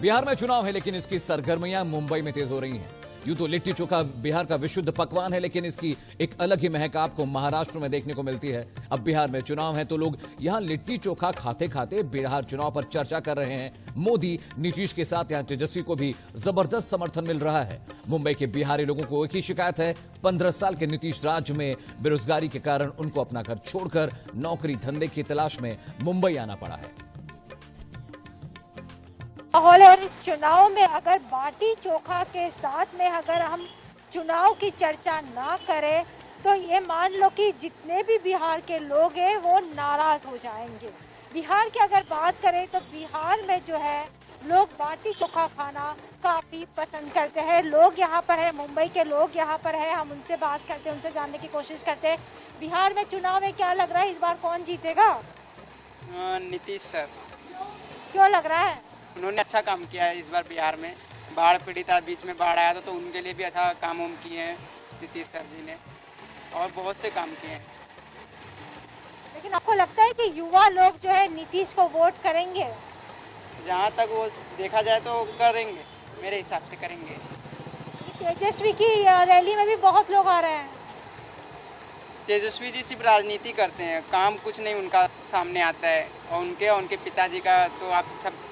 बिहार में चुनाव है लेकिन इसकी सरगर्मियां मुंबई में तेज हो रही हैं। यूं तो लिट्टी चोखा बिहार का विशुद्ध पकवान है, लेकिन इसकी एक अलग ही महक आपको महाराष्ट्र में देखने को मिलती है। अब बिहार में चुनाव है तो लोग यहां लिट्टी चोखा खाते खाते बिहार चुनाव पर चर्चा कर रहे हैं। मोदी, नीतीश के साथ यहां तेजस्वी को भी जबरदस्त समर्थन मिल रहा है। मुंबई के बिहारी लोगों को एक ही शिकायत है, 15 साल के नीतीश राज में बेरोजगारी के कारण उनको अपना घर छोड़कर नौकरी धंधे की तलाश में मुंबई आना पड़ा है। माहौल है और इस चुनाव में अगर बाटी चोखा के साथ में अगर हम चुनाव की चर्चा ना करें तो ये मान लो कि जितने भी बिहार के लोग हैं वो नाराज हो जाएंगे। बिहार की अगर बात करें तो बिहार में जो है लोग बाटी चोखा खाना काफी पसंद करते हैं। लोग यहाँ पर है, मुंबई के लोग यहाँ पर है, हम उनसे बात करते हैं, उनसे जानने की कोशिश करते हैं। बिहार में चुनाव में क्या लग रहा है, इस बार कौन जीतेगा? नीतीश सर। क्यों लग रहा है? उन्होंने अच्छा काम किया है इस बार बिहार में। बाढ़ पीड़िता बीच में बाढ़ आया था तो उनके लिए भी अच्छा काम किए हैं नीतीश सर जी ने, और बहुत से काम किए हैं। लेकिन आपको लगता है कि युवा लोग जो है नीतीश को वोट करेंगे? जहाँ तक वो देखा जाए तो करेंगे, मेरे हिसाब से करेंगे। तेजस्वी की रैली में भी बहुत लोग आ रहे हैं। तेजस्वी जी सिर्फ राजनीति करते हैं, काम कुछ नहीं उनका सामने आता है। और उनके पिताजी का तो आप सब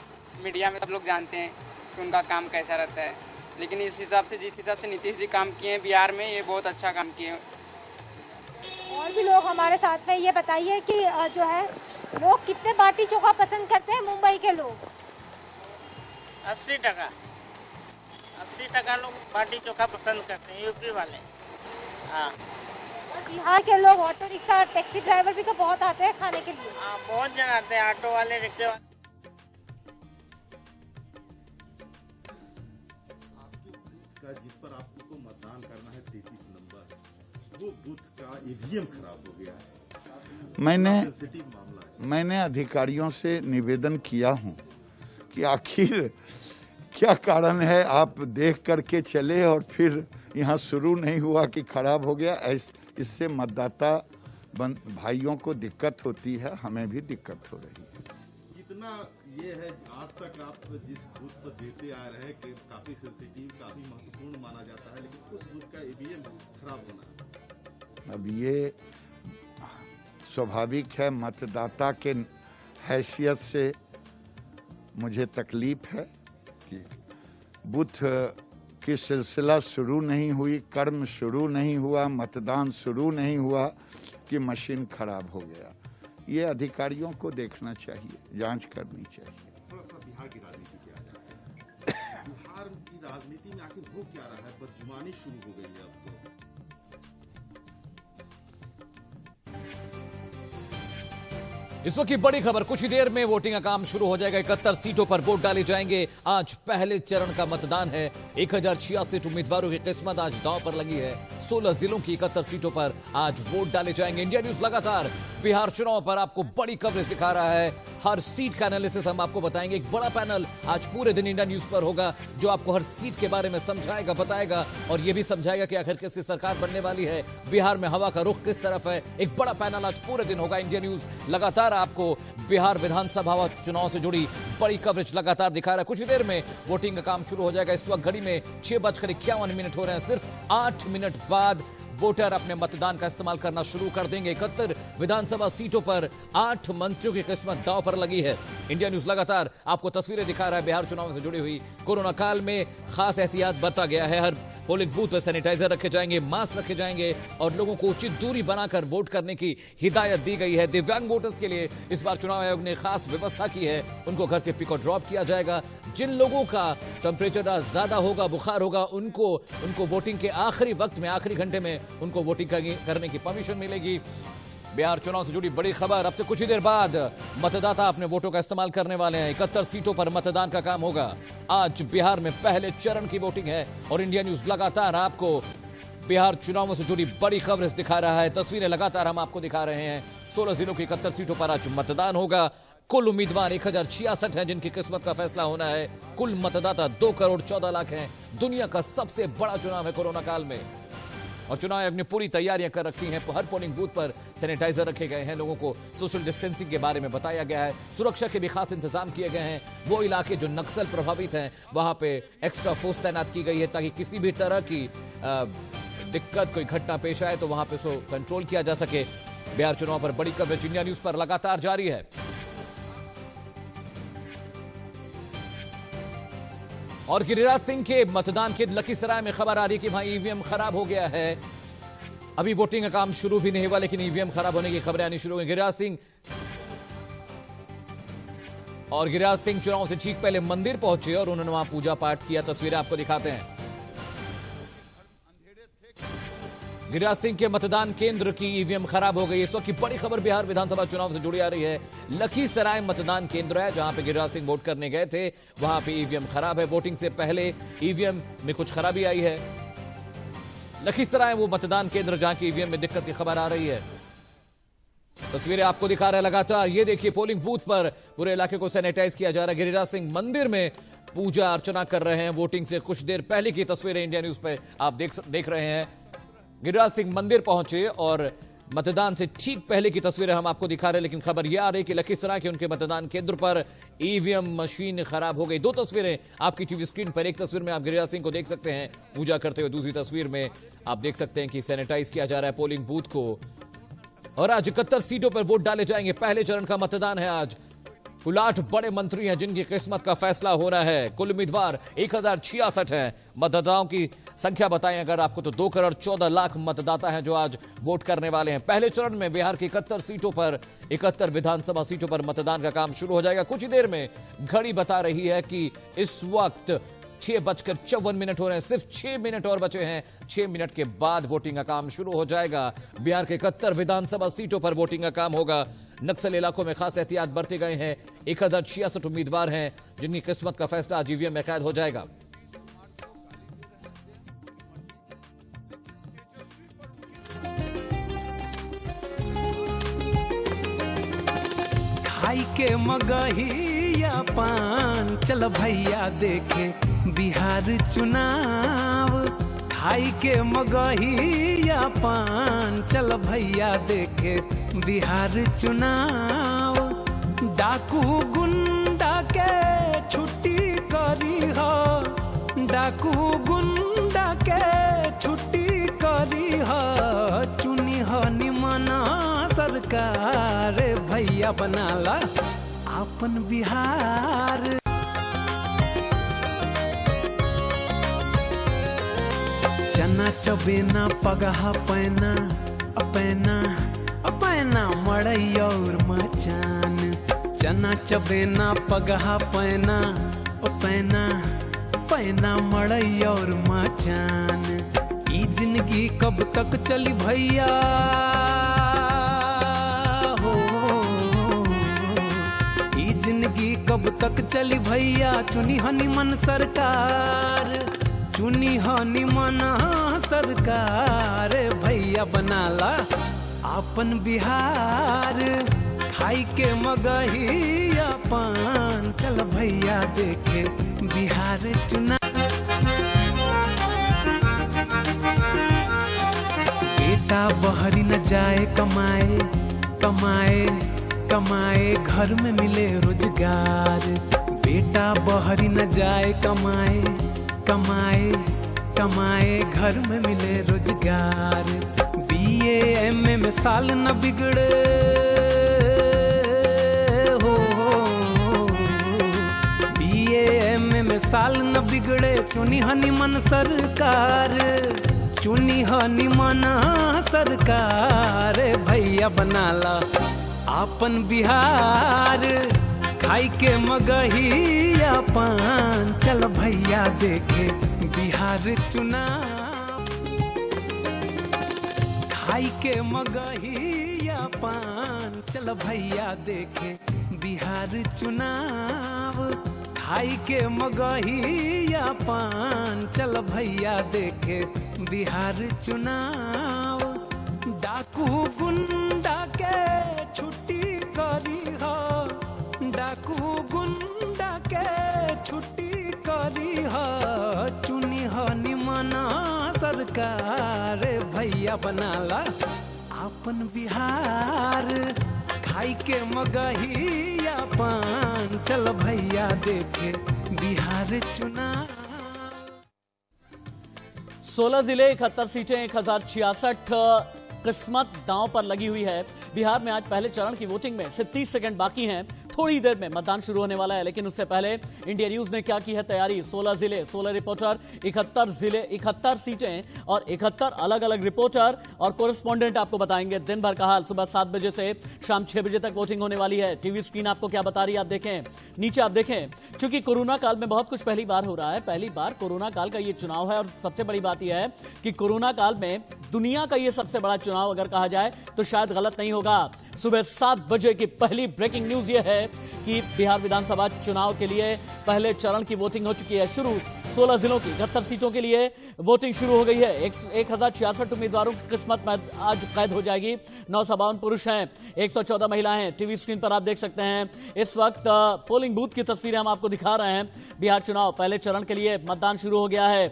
मीडिया में सब लोग जानते हैं कि उनका काम कैसा रहता है। लेकिन इस हिसाब से, जिस हिसाब से नीतीश जी काम किए हैं बिहार में, ये बहुत अच्छा काम किए हैं। और भी लोग हमारे साथ में, ये बताइए कि जो है लोग कितने बाटी चोखा पसंद करते हैं मुंबई के लोग? 80% 80% लोग बाटी चोखा पसंद करते हैं, यूपी वाले। हाँ, और बिहार के लोग ऑटो रिक्शा और टैक्सी ड्राइवर भी तो बहुत आते हैं खाने के लिए। हाँ, बहुत जन आते हैं, ऑटो वाले, रिक्शे वाले। जिस पर आपको मतदान करना है 33 नंबर, वो बूथ का ईवीएम खराब हो गया है। मैंने अधिकारियों से निवेदन किया हूं कि आखिर क्या कारण है, आप देख करके चले और फिर यहाँ शुरू नहीं हुआ कि खराब हो गया। इससे मतदाता भाइयों को दिक्कत होती है, हमें भी दिक्कत हो रही है। कितना ये है, आज तक आप जिस बूथ पर देते आ रहे हैं कि काफी सेंसिटिव, काफी महत्वपूर्ण माना जाता है, लेकिन उस बूथ का ईवीएम खराब होना, अब ये स्वाभाविक है। मतदाता के हैसियत से मुझे तकलीफ है कि बूथ की सिलसिला शुरू नहीं हुई, कर्म शुरू नहीं हुआ, मतदान शुरू नहीं हुआ कि मशीन खराब हो गया। ये अधिकारियों को देखना चाहिए, जांच करनी चाहिए। थोड़ा सा बिहार की राजनीति पे आ जाते हैं। बिहार की राजनीति में आखिर हो क्या रहा है? बदजुबानी शुरू हो गई है अब तो। इस वक्त की बड़ी खबर, कुछ ही देर में वोटिंग का काम शुरू हो जाएगा। 71 सीटों पर वोट डाले जाएंगे। आज पहले चरण का मतदान है। 1066 उम्मीदवारों की किस्मत आज दांव पर लगी है। 16 जिलों की 71 सीटों पर आज वोट डाले जाएंगे। इंडिया न्यूज लगातार बिहार चुनाव पर आपको बड़ी कवरेज दिखा रहा है। हर सीट का एनालिसिस हम आपको बताएंगे। एक बड़ा पैनल आज पूरे दिन इंडिया न्यूज पर होगा जो आपको हर सीट के बारे में समझाएगा, बताएगा और यह भी समझाएगा कि आखिर किसकी सरकार बनने वाली है, बिहार में हवा का रुख किस तरफ है। एक बड़ा पैनल आज पूरे दिन होगा। इंडिया न्यूज लगातार आपको बिहार विधानसभा चुनाव से जुड़ी बड़ी कवरेज लगातार दिखा रहा है। कुछ ही देर में वोटिंग का काम शुरू हो जाएगा। इस वक्त घड़ी में 6:51 हो रहे हैं। सिर्फ 8 मिनट बाद वोटर अपने मतदान का इस्तेमाल करना शुरू कर देंगे। 71 विधानसभा सीटों पर 8 मंत्रियों की किस्मत दांव पर लगी है। इंडिया न्यूज लगातार आपको तस्वीरें दिखा रहा है बिहार चुनाव से जुड़ी हुई। कोरोना काल में खास एहतियात बरता गया है। हर पोलिंग बूथ पर सैनिटाइजर रखे जाएंगे, मास्क रखे जाएंगे और लोगों को उचित दूरी बनाकर वोट करने की हिदायत दी गई है। दिव्यांग वोटर्स के लिए इस बार चुनाव आयोग ने खास व्यवस्था की है। उनको घर से पिक और ड्रॉप किया जाएगा। जिन लोगों का टेम्परेचर ज्यादा होगा, बुखार होगा, उनको वोटिंग के आखिरी वक्त में, आखिरी घंटे में उनको वोटिंग करने की परमिशन मिलेगी। बिहार चुनाव से जुड़ी बड़ी खबर, अब से कुछ ही देर बाद मतदाता अपने वोटों का इस्तेमाल करने वाले हैं। 71 सीटों पर मतदान का काम होगा। आज बिहार में पहले चरण की वोटिंग है और इंडिया न्यूज लगातार आपको बिहार चुनावों से जुड़ी बड़ी कवरेज दिखा रहा है। तस्वीरें लगातार हम आपको दिखा रहे हैं। 16 जिलों की 71 सीटों पर आज मतदान होगा। कुल उम्मीदवार 1066 हैं जिनकी किस्मत का फैसला होना है। कुल मतदाता 2 करोड़ 14 लाख हैं। दुनिया का सबसे बड़ा चुनाव है कोरोना काल में। और चुनाव आयोग ने पूरी तैयारियां कर रखी हैं। हर पोलिंग बूथ पर सैनिटाइजर रखे गए हैं, लोगों को सोशल डिस्टेंसिंग के बारे में बताया गया है, सुरक्षा के भी खास इंतजाम किए गए हैं। वो इलाके जो नक्सल प्रभावित हैं वहां पे एक्स्ट्रा फोर्स तैनात की गई है ताकि किसी भी तरह की दिक्कत, कोई घटना पेश आए तो वहां पे उसको कंट्रोल किया जा सके। बिहार चुनाव पर बड़ी कवरेज इंडिया न्यूज पर लगातार जारी है। और गिरिराज सिंह के मतदान के लखीसराय में खबर आ रही है कि वहां ईवीएम खराब हो गया है। अभी वोटिंग का काम शुरू भी नहीं हुआ लेकिन ईवीएम खराब होने की खबरें आनी शुरू हुई। गिरिराज सिंह चुनाव से ठीक पहले मंदिर पहुंचे और उन्होंने वहां पूजा पाठ किया। तस्वीरें आपको दिखाते हैं। गिरिराज सिंह के मतदान केंद्र की ईवीएम खराब हो गई। इस वक्त की बड़ी खबर बिहार विधानसभा चुनाव से जुड़ी आ रही है। लखीसराय मतदान केंद्र है जहां पे गिरिराज सिंह वोट करने गए थे, वहां पे ईवीएम खराब है। वोटिंग से पहले ईवीएम में कुछ खराबी आई है। लखीसराय वो मतदान केंद्र जहां की ईवीएम में दिक्कत की खबर आ रही है। तस्वीरें आपको दिखा रहे हैं लगातार। ये देखिए पोलिंग बूथ पर पूरे इलाके को सैनिटाइज किया जा रहा है। गिरिराज सिंह मंदिर में पूजा अर्चना कर रहे हैं। वोटिंग से कुछ देर पहले की तस्वीरें इंडिया न्यूज पे आप देख रहे हैं। गिरिराज सिंह मंदिर पहुंचे और मतदान से ठीक पहले की तस्वीरें हम आपको दिखा रहे हैं। लेकिन खबर यह आ रही कि लखीसराय के उनके मतदान केंद्र पर ईवीएम मशीन खराब हो गई। दो तस्वीरें आपकी टीवी स्क्रीन पर। एक तस्वीर में आप गिरिराज सिंह को देख सकते हैं पूजा करते हुए, दूसरी तस्वीर में आप देख सकते हैं कि सैनिटाइज किया जा रहा है पोलिंग बूथ को। और आज 71 सीटों पर वोट डाले जाएंगे। पहले चरण का मतदान है आज। कुल 8 बड़े मंत्री हैं जिनकी किस्मत का फैसला होना है। कुल उम्मीदवार 1066 हैं। मतदाताओं की संख्या बताएं अगर आपको तो 2 करोड़ 14 लाख मतदाता हैं जो आज वोट करने वाले हैं। पहले चरण में बिहार की 71 सीटों पर, 71 विधानसभा सीटों पर मतदान का काम शुरू हो जाएगा। कुछ ही देर में घड़ी बता रही है कि इस वक्त 6:54 हो रहे हैं। सिर्फ 6 मिनट और बचे हैं। 6 मिनट के बाद वोटिंग का काम शुरू हो जाएगा। बिहार के 71 विधानसभा सीटों पर वोटिंग का काम होगा। नक्सल इलाकों में खास एहतियात बरते गए हैं। 1066 उम्मीदवार हैं जिनकी किस्मत का फैसला आज ईवीएम में कैद हो जाएगा। खाई के मगहिया पान, चल भैया देखे बिहार चुनाव। खाई के मगहिया पान, चल भैया देखे बिहार चुनाव। डाकू गुंडा के छुट्टी करी हो, डाकू गुंडा के छुट्टी करी हो। चुनी हो निमन सरकार, भैया बनाला अपन बिहार। चना चबेना पगहा पैना अपैना अपैना मड़ई और मचान। चना चबेना पगहा पैना अपैना अपैना मड़ई और मचान। ई जिंदगी कब तक चली भैया हो, ई जिंदगी कब तक चली भैया। चुनी हनी मन सरकार, चुनी हनी मन सरकार, भैया बनाला अपन बिहार। खाई के मगहिया पान, चल भैया देखे बिहार चुनाव। बेटा बहरी न जाए कमाए, कमाए कमाए घर में मिले रोजगार। बेटा बहरी न जाए कमाए, कमाए कमाए घर में मिले रोजगार। BA MA में साल न बिगड़े हो, BA MA में साल न बिगड़े। चुनी हनी मन सरकार, चुनी हनी मन सरकार, भैया बनाला अपन बिहार। खाई के मगहिया पान, चल भैया देखे बिहार चुनाव। खाई के मगहिया पान, चल भैया देखे बिहार चुनाव। खाई के मगहिया पान, चल भैया देखे बिहार चुनाव। डाकू गुंडा के छुट्टी करी हो, डाकू गुंडा के छुट्टी करी हो। चुनी हो निमन सर सरकार भैया बनाला आपन बिहार खाई के मगहिया पान चल भैया देखे बिहार चुनाव। 16 जिले 71 सीटें 1066 किस्मत दांव पर लगी हुई है। बिहार में आज पहले चरण की वोटिंग में से 30 सेकंड बाकी हैं। थोड़ी देर में मतदान शुरू होने वाला है, लेकिन उससे पहले इंडिया न्यूज ने क्या की है तैयारी। 16 जिले 16 रिपोर्टर 71 जिले 71 सीटें और 71 अलग अलग रिपोर्टर और कोरेस्पोंडेंट आपको बताएंगे दिन भर का हाल। सुबह 7 बजे से शाम 6 बजे तक वोटिंग होने वाली है। टीवी स्क्रीन आपको क्या बता रही है आप देखें, नीचे आप देखें। चूंकि कोरोना काल में बहुत कुछ पहली बार हो रहा है, पहली बार कोरोना काल का ये चुनाव है और सबसे बड़ी बात यह है कि कोरोना काल में दुनिया का ये सबसे बड़ा चुनाव अगर कहा जाए तो शायद गलत नहीं होगा। सुबह 7 बजे की पहली ब्रेकिंग न्यूज ये है कि बिहार विधानसभा चुनाव के लिए पहले चरण की वोटिंग हो चुकी है शुरू। 16 जिलों की 71 सीटों के लिए वोटिंग शुरू हो गई है। 1066 उम्मीदवारों की किस्मत में आज कैद हो जाएगी। 952 पुरुष हैं, 114 महिलाएं हैं। टीवी स्क्रीन पर आप देख सकते हैं इस वक्त पोलिंग बूथ की तस्वीरें हम आपको दिखा रहे हैं। बिहार चुनाव पहले चरण के लिए मतदान शुरू हो गया है।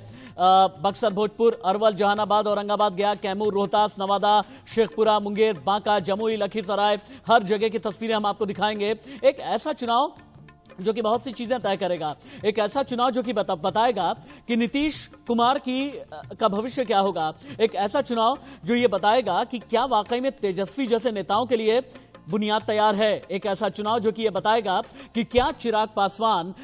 बक्सर, भोजपुर, अरवल, जहानाबाद, औरंगाबाद, गया, कैमूर, रोहतास, नवादा, शेखपुरा, मुंगेर, बांका, जमुई, लखीसराय, हर जगह की तस्वीरें हम आपको दिखाएंगे। एक ऐसा चुनाव जो कि बहुत सी चीजें तय करेगा, एक ऐसा चुनाव जो कि बताएगा कि नीतीश कुमार का भविष्य क्या होगा, एक ऐसा चुनाव जो ये बताएगा कि क्या वाकई में तेजस्वी जैसे नेताओं के लिए बुनियाद तैयार है। एक ऐसा चुनाव जो कि यह बताएगा कि क्या चिराग पासवान,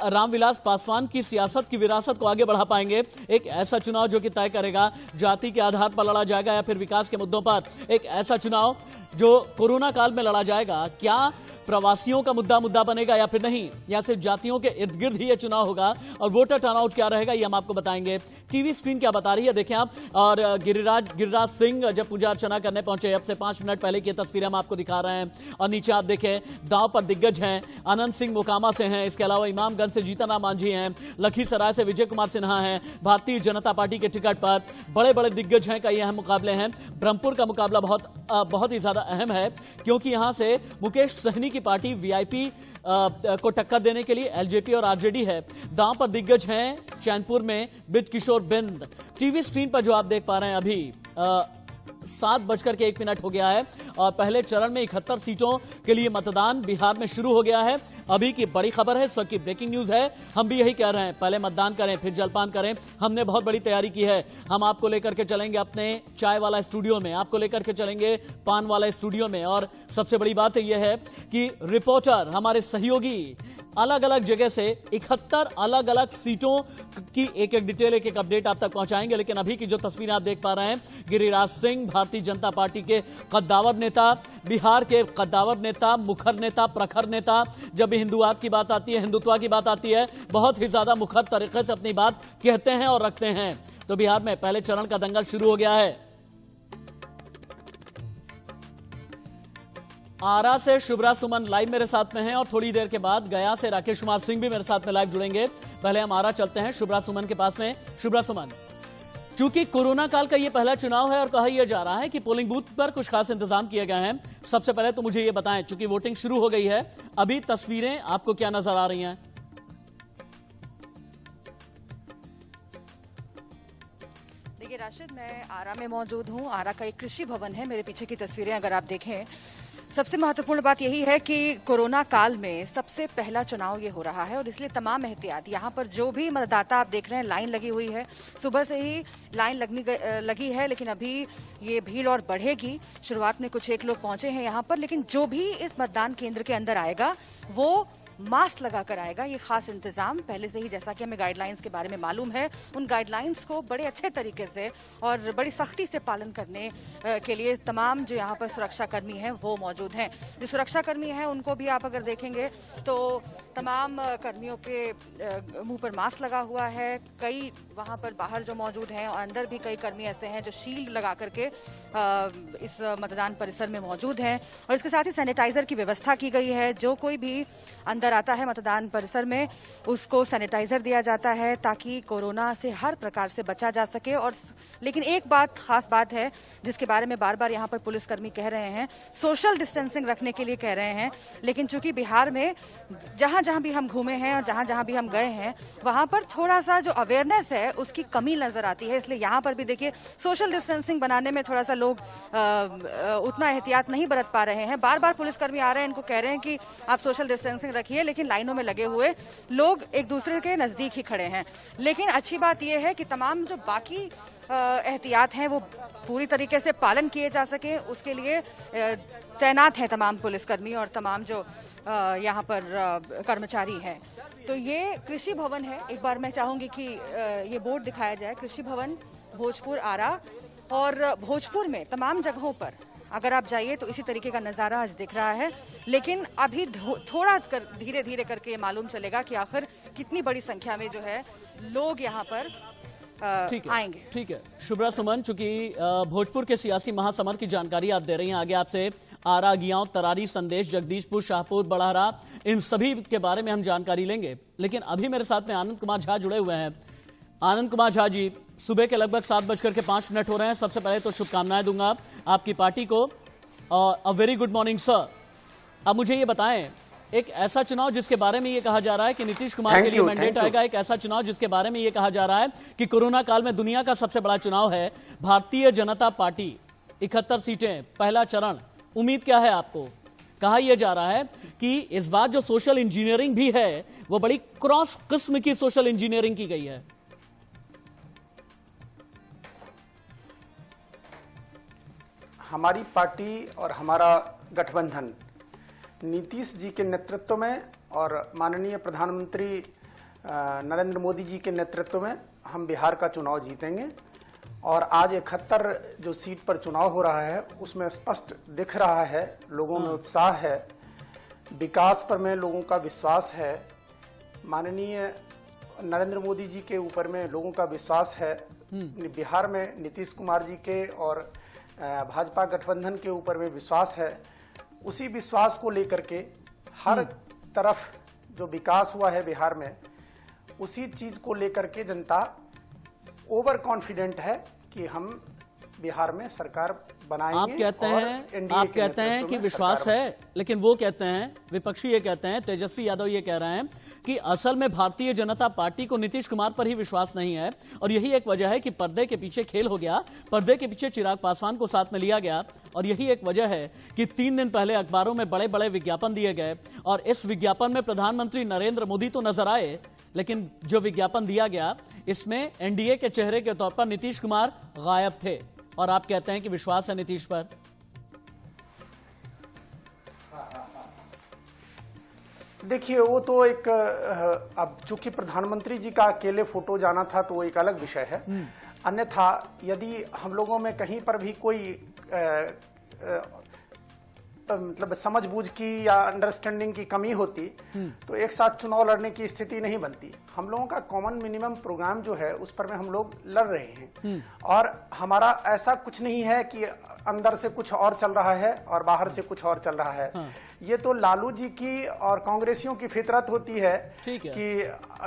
रामविलास पासवान की सियासत की विरासत को आगे बढ़ा पाएंगे। एक ऐसा चुनाव जो कि तय करेगा जाति के आधार पर लड़ा जाएगा या फिर विकास के मुद्दों पर। एक ऐसा चुनाव जो कोरोना काल में लड़ा जाएगा, क्या प्रवासियों का मुद्दा बनेगा या फिर नहीं, या सिर्फ जातियों के इर्द गिर्द ही यह चुनाव होगा। और वोटर टर्नआउट क्या रहेगा ये हम आपको बताएंगे। टीवी स्क्रीन क्या बता रही है देखें आप। और गिरिराज सिंह जब पूजा अर्चना करने पहुंचे, अब से 5 मिनट पहले की तस्वीरें हम आपको दिखा रहे हैं। और नीचे आप देखें दांव पर दिग्गज हैं, आनंद सिंह मोकामा से हैं, इसके अलावा इमामगंज से जीतन राम मांझी हैं, लखीसराय से विजय कुमार सिन्हा हैं। भारतीय जनता पार्टी के टिकट पर बड़े बड़े दिग्गज हैं, कई अहम मुकाबले हैं। ब्रह्मपुर का मुकाबला बहुत ही ज्यादा अहम है, क्योंकि यहां से मुकेश सहनी की पार्टी वीआईपी को टक्कर देने के लिए एलजेपी और आरजेडी है। दांव पर दिग्गज हैं चैनपुर में bridge Kishore Bind. TV screen पर जो आप देख पा रहे हैं अभी 7:01 हो गया है और पहले चरण में 71 सीटों के लिए मतदान बिहार में शुरू हो गया है। अभी की बड़ी खबर है, सबकी ब्रेकिंग न्यूज है। हम भी यही कह रहे हैं, पहले मतदान करें फिर जलपान करें। हमने बहुत बड़ी तैयारी की है। हम आपको लेकर के चलेंगे अपने चाय वाला स्टूडियो में, आपको लेकर के चलेंगे पान वाला स्टूडियो में। और सबसे बड़ी बात यह है कि रिपोर्टर, हमारे सहयोगी अलग अलग जगह से 71 अलग अलग सीटों की एक एक डिटेल, एक एक अपडेट आप तक पहुंचाएंगे। लेकिन अभी की जो तस्वीरें आप देख पा रहे हैं, गिरिराज सिंह भारतीय जनता पार्टी के कद्दावर नेता, बिहार के कद्दावर नेता, मुखर नेता, प्रखर नेता। जब भी हिंदुवाद की बात आती है, हिंदुत्व की बात आती है, बहुत ही ज्यादा मुखर तरीके से अपनी बात कहते हैं और रखते हैं। तो बिहार में पहले चरण का दंगल शुरू हो गया है। आरा से शुभ्रा सुमन लाइव मेरे साथ में हैं और थोड़ी देर के बाद गया से राकेश कुमार सिंह भी मेरे साथ में लाइव जुड़ेंगे। पहले हम आरा चलते हैं शुभ्रा सुमन के पास में। शुभ्रा सुमन, चूंकि कोरोना काल का ये पहला चुनाव है और कहा यह जा रहा है कि पोलिंग बूथ पर कुछ खास इंतजाम किए गए हैं, सबसे पहले तो मुझे ये बताएं, चूंकि वोटिंग शुरू हो गई है, अभी तस्वीरें आपको क्या नजर आ रही हैं? देखिए राशिद, मैं आरा में मौजूद हूँ। आरा का एक कृषि भवन है, मेरे पीछे की तस्वीरें अगर आप देखें, सबसे महत्वपूर्ण बात यही है कि कोरोना काल में सबसे पहला चुनाव ये हो रहा है और इसलिए तमाम एहतियात, यहाँ पर जो भी मतदाता आप देख रहे हैं, लाइन लगी हुई है। सुबह से ही लाइन लगी है, लेकिन अभी ये भीड़ और बढ़ेगी। शुरुआत में कुछ एक लोग पहुंचे हैं यहाँ पर, लेकिन जो भी इस मतदान केंद्र के अंदर आएगा वो मास्क लगाकर आएगा। ये खास इंतजाम पहले से ही, जैसा कि हमें गाइडलाइंस के बारे में मालूम है, उन गाइडलाइंस को बड़े अच्छे तरीके से और बड़ी सख्ती से पालन करने के लिए तमाम जो यहाँ पर सुरक्षा कर्मी हैं वो मौजूद हैं। जो सुरक्षा कर्मी हैं उनको भी आप अगर देखेंगे तो तमाम कर्मियों के मुंह पर मास्क लगा हुआ है। कई वहाँ पर बाहर जो मौजूद हैं और अंदर भी कई कर्मी ऐसे हैं जो शील्ड लगा करके इस मतदान परिसर में मौजूद हैं। और इसके साथ ही सैनिटाइजर की व्यवस्था की गई है। जो कोई भी अंदर अंदर आता है मतदान परिसर में उसको सैनिटाइजर दिया जाता है ताकि कोरोना से हर प्रकार से बचा जा सके। और लेकिन एक बात खास बात है जिसके बारे में बार बार यहाँ पर पुलिसकर्मी कह रहे हैं, सोशल डिस्टेंसिंग रखने के लिए कह रहे हैं, लेकिन चूंकि बिहार में जहां जहां भी हम घूमे हैं और जहां जहां भी हम गए हैं वहां पर थोड़ा सा जो अवेयरनेस है उसकी कमी नजर आती है। इसलिए यहाँ पर भी देखिए सोशल डिस्टेंसिंग बनाने में थोड़ा सा लोग उतना एहतियात नहीं बरत पा रहे हैं। बार बार पुलिसकर्मी आ रहे हैं, इनको कह रहे हैं कि आप सोशल डिस्टेंसिंग रखिए, लेकिन लाइनों में लगे हुए लोग एक दूसरे के नजदीक ही खड़े हैं। लेकिन अच्छी बात यह है कि तमाम जो बाकी एहतियात हैं वो पूरी तरीके से पालन किए जा सके, उसके लिए तैनात हैं तमाम पुलिसकर्मी और तमाम जो यहाँ पर कर्मचारी हैं। तो ये कृषि भवन है। एक बार मैं चाहूंगी कि ये बोर्ड दिखाया जाए, कृषि भवन भोजपुर आरा। और भोजपुर में तमाम जगहों पर अगर आप जाइए तो इसी तरीके का नज़ारा आज दिख रहा है। लेकिन अभी थोड़ा धीरे धीरे करके ये मालूम चलेगा कि आखिर कितनी बड़ी संख्या में जो है लोग यहाँ पर आएंगे। ठीक है शुभ्रा सुमन, चूंकि भोजपुर के सियासी महासमर की जानकारी आप दे रही हैं, आगे आपसे आरा, गियाओं, तरारी, संदेश, जगदीशपुर, शाहपुर, बड़हरा, इन सभी के बारे में हम जानकारी लेंगे। लेकिन अभी मेरे साथ में आनंद कुमार झा जुड़े हुए हैं। आनंद कुमार झा जी, सुबह के लगभग 7:05 हो रहे हैं। सबसे पहले तो शुभकामनाएं दूंगा आपकी पार्टी को और a very good morning sir. अब मुझे ये बताएं, एक ऐसा चुनाव जिसके बारे में ये कहा जा रहा है कि नीतीश कुमार के लिए मैंडेट आएगा, एक ऐसा चुनाव जिसके बारे में ये कहा जा रहा है कि कोरोना काल में दुनिया का सबसे बड़ा चुनाव है, भारतीय जनता पार्टी 71 सीटें, पहला चरण, उम्मीद क्या है आपको? कहा यह जा रहा है कि इस बार जो सोशल इंजीनियरिंग भी है वो बड़ी क्रॉस किस्म की सोशल इंजीनियरिंग की गई है। हमारी पार्टी और हमारा गठबंधन नीतीश जी के नेतृत्व में और माननीय प्रधानमंत्री नरेंद्र मोदी जी के नेतृत्व में हम बिहार का चुनाव जीतेंगे। और आज 71 जो सीट पर चुनाव हो रहा है उसमें स्पष्ट दिख रहा है, लोगों में उत्साह है, विकास पर में लोगों का विश्वास है, माननीय नरेंद्र मोदी जी के ऊपर में लोगों का विश्वास है, बिहार में नीतीश कुमार जी के और भाजपा गठबंधन के ऊपर में विश्वास है। उसी विश्वास को लेकर के हर तरफ जो विकास हुआ है बिहार में, उसी चीज को लेकर के जनता ओवर कॉन्फिडेंट है कि हम बिहार में सरकार बनाएंगे। आप कहते हैं कि विश्वास है, लेकिन वो कहते हैं, विपक्षी ये कहते हैं, तेजस्वी यादव ये कह रहे हैं कि असल में भारतीय जनता पार्टी को नीतीश कुमार पर ही विश्वास नहीं है और यही एक वजह है कि पर्दे के पीछे खेल हो गया, पर्दे के पीछे चिराग पासवान को साथ में लिया गया। और यही एक वजह है कि 3 दिन पहले अखबारों में बड़े बड़े विज्ञापन दिए गए और इस विज्ञापन में प्रधानमंत्री नरेंद्र मोदी तो नजर आए, लेकिन जो विज्ञापन दिया गया इसमें एनडीए के चेहरे के तौर पर नीतीश कुमार गायब थे। और आप कहते हैं कि विश्वास है नीतीश पर। देखिए वो तो एक अब चूंकि प्रधानमंत्री जी का अकेले फोटो जाना था तो वो एक अलग विषय है। अन्यथा यदि हम लोगों में कहीं पर भी कोई मतलब समझबूझ की या अंडरस्टैंडिंग की कमी होती तो एक साथ चुनाव लड़ने की स्थिति नहीं बनती। हम लोगों का कॉमन मिनिमम प्रोग्राम जो है उस पर में हम लोग लड़ रहे हैं और हमारा ऐसा कुछ नहीं है कि अंदर से कुछ और चल रहा है और बाहर से कुछ और चल रहा है। ये तो लालू जी की और कांग्रेसियों की फितरत होती है कि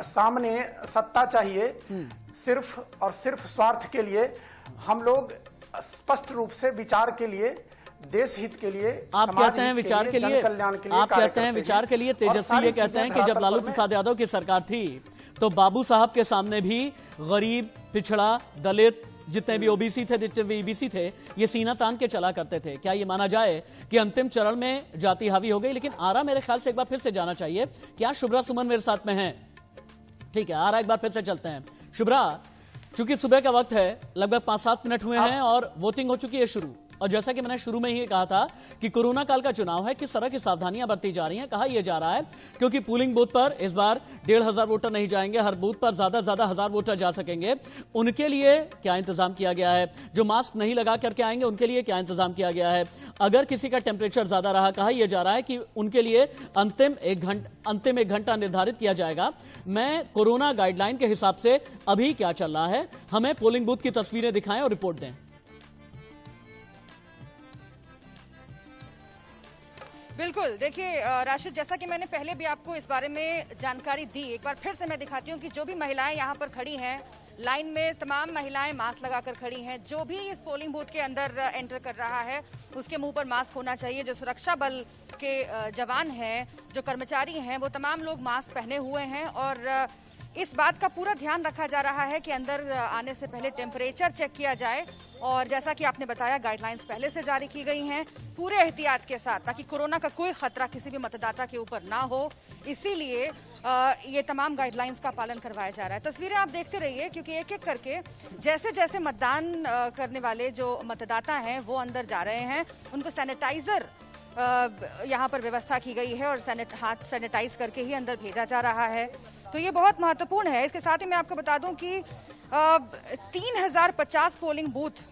सामने सत्ता चाहिए, सिर्फ और सिर्फ स्वार्थ के लिए। हम लोग स्पष्ट रूप से विचार के लिए, देश हित के लिए, आप कहते हैं विचार के लिए, आप कहते हैं विचार के लिए। तेजस्वी ये कहते हैं कि जब लालू प्रसाद यादव की सरकार थी तो बाबू साहब के सामने भी गरीब, पिछड़ा, दलित, जितने भी ओबीसी थे, जितने भी ईबीसी थे, ये सीना तान के चला करते थे। क्या ये माना जाए कि अंतिम चरण में जाति हावी हो गई? लेकिन आरा मेरे ख्याल से एक बार फिर से जाना चाहिए। क्या शुभ्रा सुमन मेरे साथ में है? ठीक है, आरा एक बार फिर से चलते हैं। शुभ्रा, चूंकि सुबह का वक्त है, लगभग 5-7 मिनट हुए हैं और वोटिंग हो चुकी है शुरू। और जैसा कि मैंने शुरू में ही कहा था कि कोरोना काल का चुनाव है, किस तरह की सावधानियां बरती जा रही हैं? कहा यह जा रहा है क्योंकि पोलिंग बूथ पर इस बार 1500 वोटर नहीं जाएंगे, हर बूथ पर ज्यादा से ज्यादा 1000 वोटर जा सकेंगे। उनके लिए क्या इंतजाम किया गया है? जो मास्क नहीं लगा करके आएंगे उनके लिए क्या इंतजाम किया गया है? अगर किसी का टेम्परेचर ज्यादा रहा, कहा यह जा रहा है कि उनके लिए अंतिम एक घंटा निर्धारित किया जाएगा। मैं कोरोना गाइडलाइन के हिसाब से अभी क्या चल रहा है, हमें पोलिंग बूथ की तस्वीरें दिखाएं और रिपोर्ट दें। बिल्कुल। देखिए राशिद, जैसा कि मैंने पहले भी आपको इस बारे में जानकारी दी, एक बार फिर से मैं दिखाती हूँ कि जो भी महिलाएं यहाँ पर खड़ी हैं लाइन में, तमाम महिलाएं मास्क लगाकर खड़ी हैं। जो भी इस पोलिंग बूथ के अंदर एंटर कर रहा है उसके मुंह पर मास्क होना चाहिए। जो सुरक्षा बल के जवान हैं, जो कर्मचारी हैं, वो तमाम लोग मास्क पहने हुए हैं और इस बात का पूरा ध्यान रखा जा रहा है कि अंदर आने से पहले टेम्परेचर चेक किया जाए। और जैसा कि आपने बताया, गाइडलाइंस पहले से जारी की गई हैं पूरे एहतियात के साथ, ताकि कोरोना का कोई खतरा किसी भी मतदाता के ऊपर ना हो। इसीलिए ये तमाम गाइडलाइंस का पालन करवाया जा रहा है। तस्वीरें आप देखते रहिए, क्योंकि एक एक करके जैसे जैसे मतदान करने वाले जो मतदाता हैं वो अंदर जा रहे हैं, उनको सैनिटाइजर यहाँ पर व्यवस्था की गई है और हाथ सैनिटाइज करके ही अंदर भेजा जा रहा है। तो ये बहुत महत्वपूर्ण है। इसके साथ ही मैं आपको बता दूं कि 3050 पोलिंग बूथ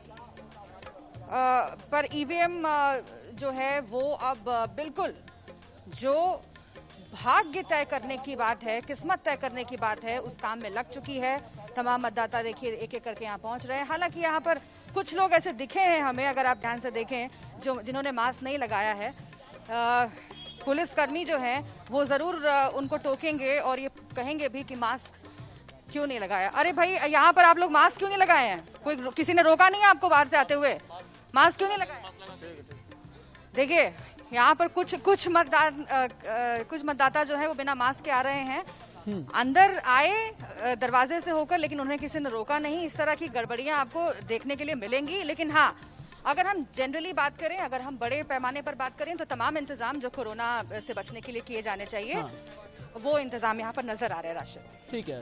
पर ईवीएम जो है वो अब बिल्कुल जो भाग्य तय करने की बात है, किस्मत तय करने की बात है, उस काम में लग चुकी है। तमाम मतदाता देखिए एक एक करके यहाँ पहुंच रहे हैं। हालांकि यहाँ पर कुछ लोग ऐसे दिखे हैं हमें, अगर आप ध्यान से देखें, जिन्होंने मास्क नहीं लगाया है। पुलिसकर्मी जो हैं वो जरूर उनको टोकेंगे और ये कहेंगे भी कि मास्क क्यों नहीं लगाया। अरे भाई, यहाँ पर आप लोग मास्क क्यों नहीं लगाए हैं? किसी ने रोका नहीं है आपको बाहर से आते हुए? मास्क क्यों नहीं लगाया? देखिए यहाँ पर कुछ मतदाता जो है वो बिना मास्क के आ रहे हैं। अंदर आए दरवाजे से होकर, लेकिन उन्हें किसी ने रोका नहीं। इस तरह की गड़बड़ियां आपको देखने के लिए मिलेंगी। लेकिन हाँ, अगर हम जनरली बात करें, अगर हम बड़े पैमाने पर बात करें, तो तमाम इंतजाम जो कोरोना से बचने के लिए किए जाने चाहिए, वो इंतजाम यहाँ पर नजर आ रहे हैं। राशिद, ठीक है।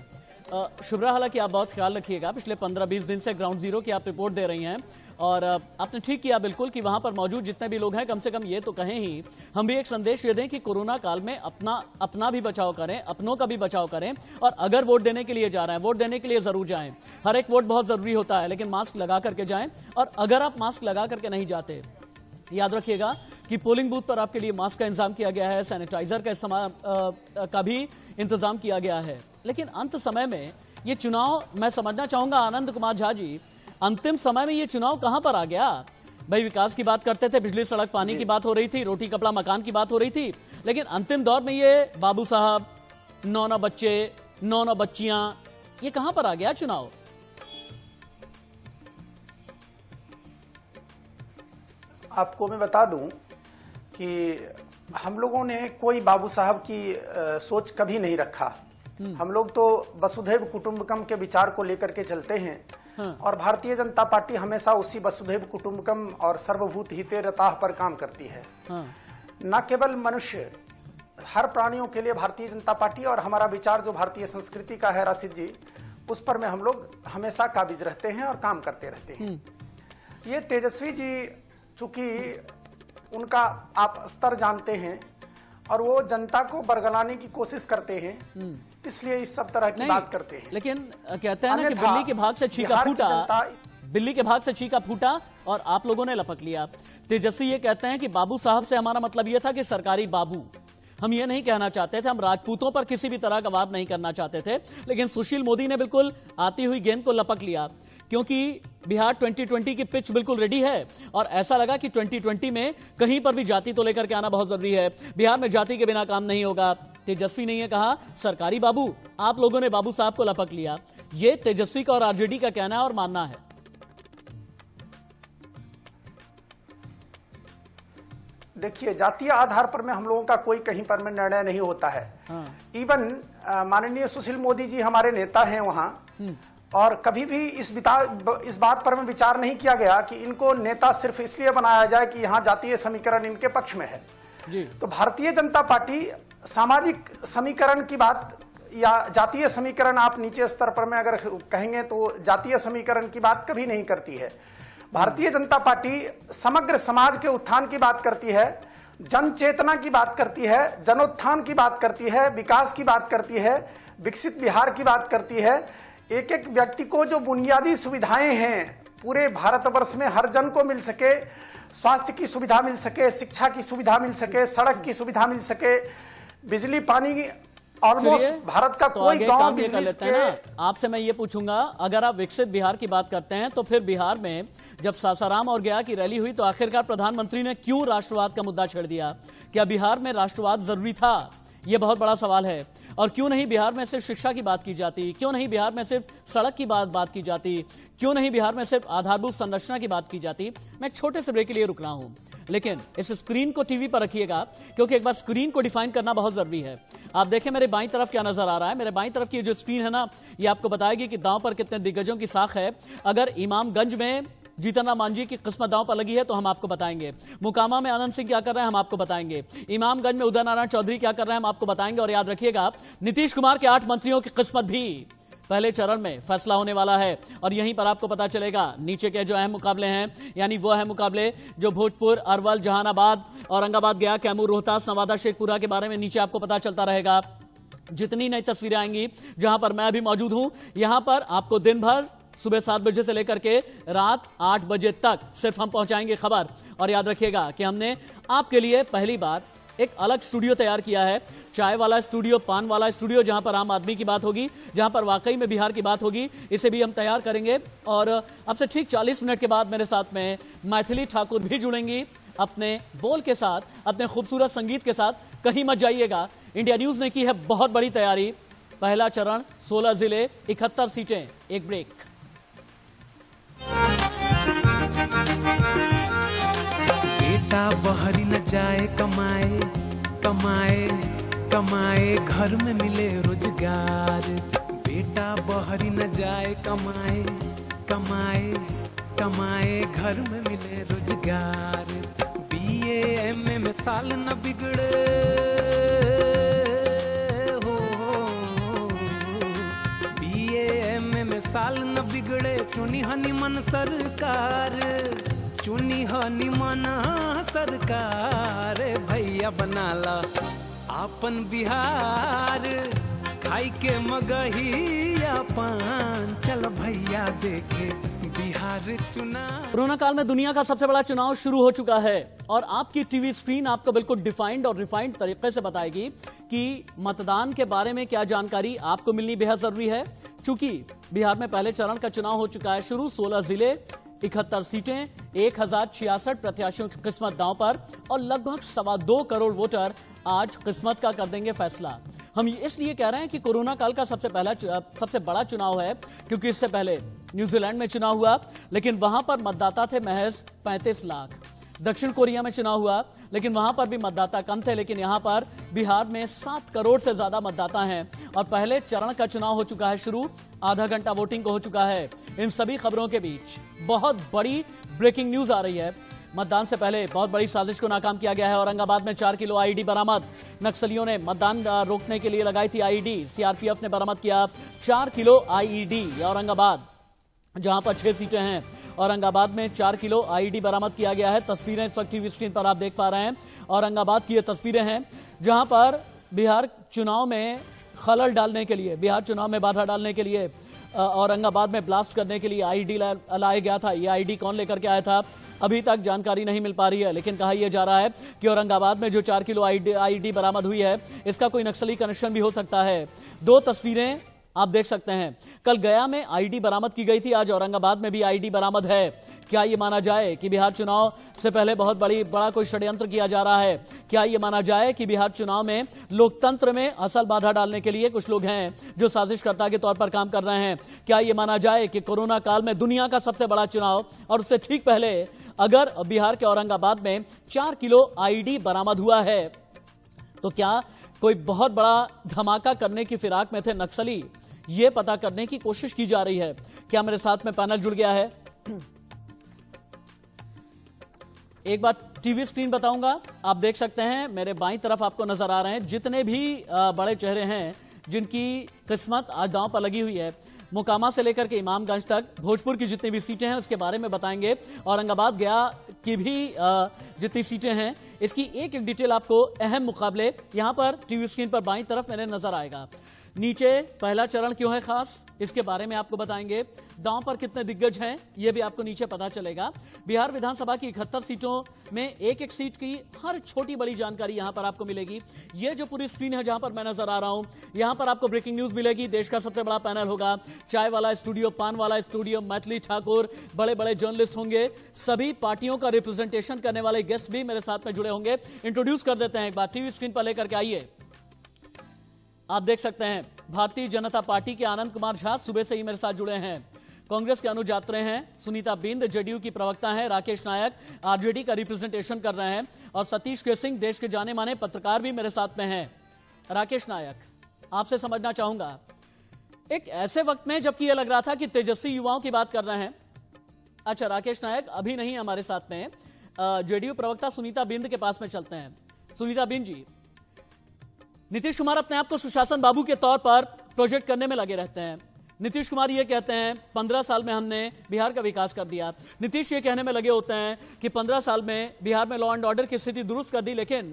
शुभ्रा, हालांकि आप बहुत ख्याल रखिएगा, पिछले 15-20 दिन से ग्राउंड जीरो की आप रिपोर्ट दे रही हैं और आपने ठीक किया बिल्कुल कि वहां पर मौजूद जितने भी लोग हैं, कम से कम ये तो कहें ही, हम भी एक संदेश ये दें कि कोरोना काल में अपना भी बचाव करें, अपनों का भी बचाव करें। और अगर वोट देने के लिए जा रहे हैं, वोट देने के लिए जरूर जाएं। हर एक वोट बहुत जरूरी होता है, लेकिन मास्क लगा करके जाएं। और अगर आप मास्क लगा करके नहीं जाते, याद रखिएगा कि पोलिंग बूथ पर आपके लिए मास्क का इंतजाम किया गया है, सैनिटाइजर का इस्तेमाल का भी इंतजाम किया गया है। लेकिन अंत समय में ये चुनाव, मैं समझना चाहूंगा आनंद कुमार झा जी, अंतिम समय में ये चुनाव कहां पर आ गया? भाई, विकास की बात करते थे, बिजली सड़क पानी की बात हो रही थी, रोटी कपड़ा मकान की बात हो रही थी, लेकिन अंतिम दौर में ये बाबू साहब, 9 बच्चे, 9 बच्चियां, ये कहां पर आ गया चुनाव? आपको मैं बता दूं कि हम लोगों ने कोई बाबू साहब की सोच कभी नहीं रखा। हम लोग तो वसुधैव कुटुंबकम के विचार को लेकर के चलते हैं और भारतीय जनता पार्टी हमेशा उसी वसुधैव कुटुंबकम और सर्वभूत हिते रताह पर काम करती है। न केवल मनुष्य, हर प्राणियों के लिए भारतीय जनता पार्टी और हमारा विचार जो भारतीय संस्कृति का है, राशिद जी, उस पर में हम लोग हमेशा काबिज रहते हैं और काम करते रहते हैं। ये तेजस्वी जी, चूंकि उनका आप स्तर जानते हैं और वो जनता को बरगलाने की कोशिश करते हैं, इसलिए इस सब तरह की बात करते हैं। लेकिन कहते हैं ना कि बिल्ली के भाग से छीका फूटा, बिल्ली के भाग से छीका फूटा और आप लोगों ने लपक लिया। तेजस्वी ये कहते हैं कि बाबू साहब से हमारा मतलब ये था कि सरकारी बाबू, हम ये नहीं कहना चाहते थे, हम राजपूतों पर किसी भी तरह का वार नहीं करना चाहते थे। लेकिन सुशील मोदी ने बिल्कुल आती हुई गेंद को लपक लिया, क्योंकि बिहार 2020 की पिच बिल्कुल रेडी है और ऐसा लगा कि 2020 में कहीं पर भी जाति तो लेकर के आना बहुत जरूरी है। बिहार में जाति के बिना काम नहीं होगा। तेजस्वी ने यह कहा, सरकारी बाबू, आप लोगों ने बाबू साहब को लपक लिया। ये तेजस्वी का और आरजेडी का कहना है और मानना है। देखिए, जातीय आधार पर में हम लोगों का कोई कहीं पर में निर्णय नहीं होता है। इवन माननीय सुशील मोदी जी हमारे नेता हैं वहां, और कभी भी इस बात पर में विचार नहीं किया गया कि इनको नेता सिर्फ इसलिए बनाया जाए कि यहाँ जातीय समीकरण इनके पक्ष में है जी। तो भारतीय जनता पार्टी सामाजिक समीकरण की बात या जातीय समीकरण, आप नीचे स्तर पर में अगर कहेंगे तो जातीय समीकरण की बात कभी नहीं करती है। भारतीय जनता पार्टी समग्र समाज के उत्थान की बात करती है, जन चेतना की बात करती है, जनोत्थान की बात करती है, विकास की बात करती है, विकसित बिहार की बात करती है। एक एक व्यक्ति को जो बुनियादी सुविधाएं हैं पूरे भारतवर्ष में हर जन को मिल सके, स्वास्थ्य की सुविधा मिल सके, शिक्षा की सुविधा मिल सके, सड़क की सुविधा मिल सके, बिजली पानी ऑलमोस्ट चलिए, भारत का तो कोई आगे गांव काम ये कर बिजली लेते हैं ना। आपसे मैं ये पूछूंगा, अगर आप विकसित बिहार की बात करते हैं तो फिर बिहार में जब सासाराम और गया की रैली हुई तो आखिरकार प्रधानमंत्री ने क्यों राष्ट्रवाद का मुद्दा छेड़ दिया? क्या बिहार में राष्ट्रवाद जरूरी था? यह बहुत बड़ा सवाल है। और क्यों नहीं बिहार में सिर्फ शिक्षा की बात की जाती? क्यों नहीं बिहार में सिर्फ सड़क की बात की जाती? क्यों नहीं बिहार में सिर्फ आधारभूत संरचना की बात की जाती? मैं एक छोटे से ब्रेक के लिए रुक रहा हूं, लेकिन इस स्क्रीन को टीवी पर रखिएगा, क्योंकि एक बार स्क्रीन को डिफाइन करना बहुत जरूरी है। आप देखें मेरे बाईं तरफ क्या नजर आ रहा है। मेरे बाईं तरफ की जो स्क्रीन है ना, ये आपको बताएगी कि दांव पर कितने दिग्गजों की साख है। अगर इमामगंज में जीतन राम मांझी की किस्मत दांव पर लगी है तो हम आपको बताएंगे। मुकामा में आनंद सिंह क्या कर रहे हैं हम आपको बताएंगे। इमामगंज में उदय नारायण चौधरी क्या कर रहे हैं हम आपको बताएंगे। और याद रखिएगा, नीतीश कुमार के 8 मंत्रियों की किस्मत भी पहले चरण में फैसला होने वाला है। और यहीं पर आपको पता चलेगा नीचे के जो अहम मुकाबले हैं, यानी वो अहम मुकाबले जो भोजपुर, अरवल, जहानाबाद, औरंगाबाद, गया, कैमूर, रोहतास, नवादा, शेखपुरा के बारे में नीचे आपको पता चलता रहेगा। जितनी नई तस्वीरें आएंगी, जहां पर मैं अभी मौजूद हूं, यहां पर आपको दिन भर सुबह 7 बजे से लेकर के रात 8 बजे तक सिर्फ हम पहुंचाएंगे खबर। और याद रखिएगा कि हमने आपके लिए पहली बार एक अलग स्टूडियो तैयार किया है, चाय वाला स्टूडियो, पान वाला स्टूडियो, जहां पर आम आदमी की बात होगी, जहां पर वाकई में बिहार की बात होगी। इसे भी हम तैयार करेंगे। और अब से ठीक 40 मिनट के बाद मेरे साथ में मैथिली ठाकुर भी जुड़ेंगी अपने बोल के साथ, अपने खूबसूरत संगीत के साथ। कहीं मत जाइएगा। इंडिया न्यूज ने की है बहुत बड़ी तैयारी। पहला चरण, 16 जिले, 71 सीटें। एक ब्रेक। बेटा बहरी न जाए कमाए कमाए कमाए, घर में मिले रोजगार। बेटा बहरी न जाए कमाए कमाए कमाए, घर में मिले रोजगार। BA MA में साल न बिगड़े हो, BA MA में साल न बिगड़े। चुनी हनी मन सरकार, चुनी हनी मन सरकार। भैया बनाला आपन बिहार, खाई के मगहिया पान। चल भैया देखे बिहार चुनाव। कोरोना काल में दुनिया का सबसे बड़ा चुनाव शुरू हो चुका है और आपकी टीवी स्क्रीन आपको बिल्कुल डिफाइंड और रिफाइंड तरीके से बताएगी कि मतदान के बारे में क्या जानकारी आपको मिलनी बेहद जरूरी है। चूंकि बिहार में पहले चरण का चुनाव हो चुका है शुरू। 16 जिले, 71 सीटें, 1066 प्रत्याशियों की किस्मत दांव पर और लगभग 2.25 करोड़ वोटर आज किस्मत का कर देंगे फैसला। हम इसलिए कह रहे हैं कि कोरोना काल का सबसे बड़ा चुनाव है, क्योंकि इससे पहले न्यूजीलैंड में चुनाव हुआ, लेकिन वहां पर मतदाता थे महज 35 लाख। दक्षिण कोरिया में चुनाव हुआ, लेकिन वहां पर भी मतदाता कम थे। लेकिन यहां पर बिहार में 7 करोड़ से ज्यादा मतदाता हैं और पहले चरण का चुनाव हो चुका है शुरू। आधा घंटा वोटिंग को हो चुका है। इन सभी खबरों के बीच बहुत बड़ी ब्रेकिंग न्यूज आ रही है। मतदान से पहले बहुत बड़ी साजिश को नाकाम किया गया है। औरंगाबाद में 4 किलो आईईडी बरामद। नक्सलियों ने मतदान रोकने के लिए लगाई थी आईईडी। सीआरपीएफ ने बरामद किया 4 किलो आईईडी। औरंगाबाद, जहां पर 6 सीटें हैं, औरंगाबाद में 4 किलो आईईडी बरामद किया गया है। तस्वीरें इस वक्त टीवी स्क्रीन पर आप देख पा रहे हैं। औरंगाबाद की ये तस्वीरें हैं, जहां पर बिहार चुनाव में खलल डालने के लिए, बिहार चुनाव में बाधा डालने के लिए, औरंगाबाद में ब्लास्ट करने के लिए आईईडी लाया गया था। ये आईईडी कौन लेकर के आया था, अभी तक जानकारी नहीं मिल पा रही है। लेकिन कहा यह जा रहा है कि औरंगाबाद में जो 4 किलो आईईडी बरामद हुई है, इसका कोई नक्सली कनेक्शन भी हो सकता है। 2 तस्वीरें आप देख सकते हैं। कल गया में आईईडी बरामद की गई थी, आज औरंगाबाद में भी आईईडी बरामद है। क्या यह माना जाए कि बिहार चुनाव से पहले बहुत बड़ा कोई षड्यंत्र किया जा रहा है? क्या यह माना जाए कि बिहार चुनाव में लोकतंत्र में असल बाधा डालने के लिए कुछ लोग हैं जो साजिशकर्ता के तौर पर काम कर रहे हैं? क्या यह माना जाए कि कोरोना काल में दुनिया का सबसे बड़ा चुनाव और उससे ठीक पहले अगर बिहार के औरंगाबाद में 4 किलो आईईडी बरामद हुआ है, तो क्या कोई बहुत बड़ा धमाका करने की फिराक में थे नक्सली? ये पता करने की कोशिश की जा रही है। क्या मेरे साथ में पैनल जुड़ गया है? एक बार टीवी स्क्रीन बताऊंगा, आप देख सकते हैं मेरे बाईं तरफ आपको नजर आ रहे हैं जितने भी बड़े चेहरे हैं जिनकी किस्मत आज दांव पर लगी हुई है। मोकामा से लेकर के इमामगंज तक भोजपुर की जितनी भी सीटें हैं उसके बारे में बताएंगे। औरंगाबाद, गया की भी जितनी सीटें हैं इसकी एक एक डिटेल आपको, अहम मुकाबले यहां पर टीवी स्क्रीन पर बाईं तरफ मेरे नजर आएगा। नीचे पहला चरण क्यों है खास, इसके बारे में आपको बताएंगे। दांव पर कितने दिग्गज हैं, यह भी आपको नीचे पता चलेगा। बिहार विधानसभा की 71 सीटों में एक एक सीट की हर छोटी बड़ी जानकारी यहां पर आपको मिलेगी। यह जो पूरी स्क्रीन है जहां पर मैं नजर आ रहा हूं, यहां पर आपको ब्रेकिंग न्यूज मिलेगी। देश का सबसे बड़ा पैनल होगा, चाय वाला स्टूडियो, पान वाला स्टूडियो, मैथिली ठाकुर, बड़े बड़े जर्नलिस्ट होंगे, सभी पार्टियों का रिप्रेजेंटेशन करने वाले गेस्ट भी मेरे साथ में जुड़े होंगे। इंट्रोड्यूस कर देते हैं, एक बार टीवी स्क्रीन पर लेकर के आइए। आप देख सकते हैं भारतीय जनता पार्टी के आनंद कुमार झा सुबह से ही मेरे साथ जुड़े हैं। कांग्रेस के अनुज आत्रे हैं, सुनीता बिंद जेडीयू की प्रवक्ता हैं, राकेश नायक आरजेडी का रिप्रेजेंटेशन कर रहे हैं और सतीश के सिंह देश के जाने माने पत्रकार भी मेरे साथ में हैं। राकेश नायक, आपसे समझना चाहूंगा, एक ऐसे वक्त में जबकि यह लग रहा था कि तेजस्वी युवाओं की बात कर रहे हैं। अच्छा, राकेश नायक अभी नहीं हमारे साथ में, जेडीयू प्रवक्ता सुनीता बिंद के पास में चलते हैं। सुनीता बिंद जी, नीतीश कुमार अपने आप को सुशासन बाबू के तौर पर प्रोजेक्ट करने में लगे रहते हैं। नीतीश कुमार ये कहते हैं 15 साल में हमने बिहार का विकास कर दिया। नीतीश ये कहने में लगे होते हैं कि 15 साल में बिहार में लॉ एंड ऑर्डर की स्थिति दुरुस्त कर दी। लेकिन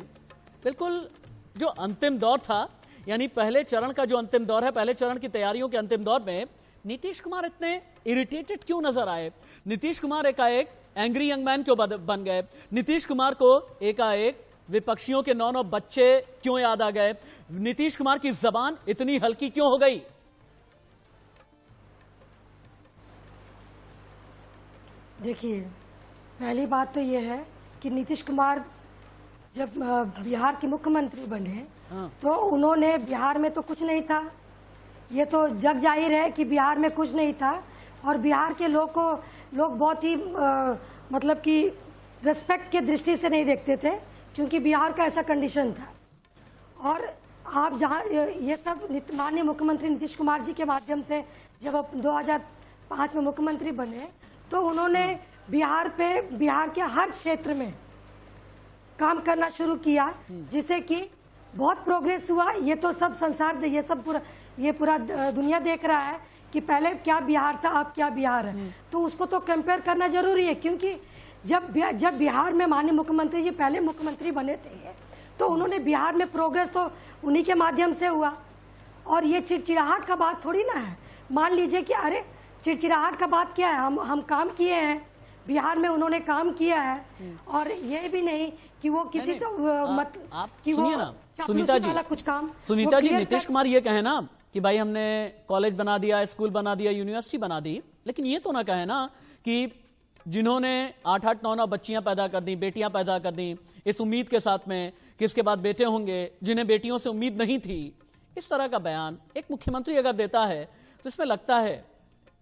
बिल्कुल जो अंतिम दौर था, यानी पहले चरण का जो अंतिम दौर है, पहले चरण की तैयारियों के अंतिम दौर में नीतीश कुमार इतने इरिटेटेड क्यों नजर आए? नीतीश कुमार एकाएक एंग्री यंग मैन क्यों बन गए? नीतीश कुमार को एकाएक विपक्षियों के 9 बच्चे क्यों याद आ गए? नीतीश कुमार की जबान इतनी हल्की क्यों हो गई? देखिए, पहली बात तो यह है कि नीतीश कुमार जब बिहार के मुख्यमंत्री बने तो उन्होंने बिहार में तो कुछ नहीं था, ये तो जग जाहिर है कि बिहार में कुछ नहीं था और बिहार के लोग बहुत ही मतलब कि रिस्पेक्ट के दृष्टि से नहीं देखते थे, क्योंकि बिहार का ऐसा कंडीशन था। और आप जहाँ ये सब माननीय मुख्यमंत्री नीतीश कुमार जी के माध्यम से जब 2005 में मुख्यमंत्री बने तो उन्होंने बिहार के हर क्षेत्र में काम करना शुरू किया, जिससे कि बहुत प्रोग्रेस हुआ। ये तो सब संसार, ये पूरा दुनिया देख रहा है कि पहले क्या बिहार था, अब क्या बिहार है। तो उसको तो कंपेयर करना जरूरी है, क्योंकि जब बिहार में माननीय मुख्यमंत्री जी पहले मुख्यमंत्री बने थे तो उन्होंने बिहार में प्रोग्रेस तो उन्हीं के माध्यम से हुआ। और ये चिड़चिड़ाहट का बात थोड़ी ना है। मान लीजिए कि अरे चिड़चिड़ाहट का बात क्या है, हम काम किए हैं, बिहार में उन्होंने काम किया है। और ये भी नहीं कि वो किसी से आप सुनिए ना सुनीता जी, कुछ काम सुनीता जी, नीतीश कुमार ये कहे ना कि भाई हमने कॉलेज बना दिया, स्कूल बना दिया, यूनिवर्सिटी बना दी, लेकिन ये तो ना कहे ना कि जिन्होंने 8-8, 9-9 बच्चियां पैदा कर दी, बेटियां पैदा कर दी, इस उम्मीद के साथ में कि इसके बाद बेटे होंगे, जिन्हें बेटियों से उम्मीद नहीं थी। इस तरह का बयान एक मुख्यमंत्री अगर देता है तो इसमें लगता है